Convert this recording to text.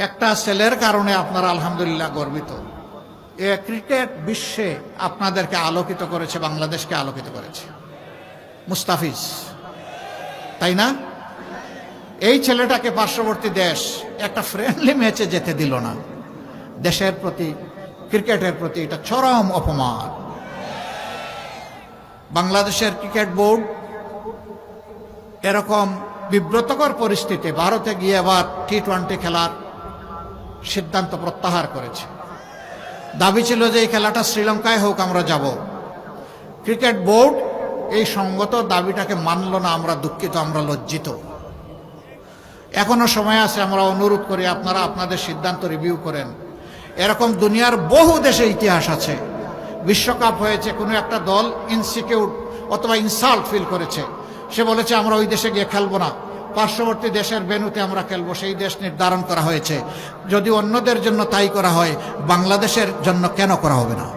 একটা ছেলের কারণে আপনারা আলহামদুলিল্লাহ গর্বিত। এ ক্রিকেট বিশ্বে আপনাদেরকে আলোকিত করেছে, বাংলাদেশকে আলোকিত করেছে মুস্তাফিজ, তাই না? এই ছেলেটাকে পার্শ্ববর্তী দেশ একটা ফ্রেন্ডলি ম্যাচে যেতে দিল না। দেশের প্রতি, ক্রিকেটের প্রতি এটা চরম অপমান। বাংলাদেশের ক্রিকেট বোর্ড এরকম বিব্রতকর পরিস্থিতি ভারতে গিয়ে আবার টি-20 খেলার সিদ্ধান্ত প্রত্যাহার করেছে। দাবি ছিল যে এই খেলাটা শ্রীলঙ্কায় হোক, আমরা যাব। ক্রিকেট বোর্ড এই সঙ্গত দাবিটাকে মানল না। আমরা দুঃখিত, আমরা লজ্জিত। এখনো সময় আছে, আমরা অনুরোধ করি আপনারা আপনাদের সিদ্ধান্ত রিভিউ করেন। এরকম দুনিয়ার বহু দেশে ইতিহাস আছে, বিশ্বকাপ হয়েছে, কোনো একটা দল ইনসিকিউর অথবা ইনসাল্ট ফিল করেছে, সে বলেছে আমরা ওই দেশে গিয়ে খেলবো না, পার্শ্ববর্তী দেশের ভেন্যুতে আমরা খেলবো, সেই দেশ নির্ধারণ করা হয়েছে। যদি অন্যদের জন্য তাই করা হয়, বাংলাদেশের জন্য কেন করা হবে না?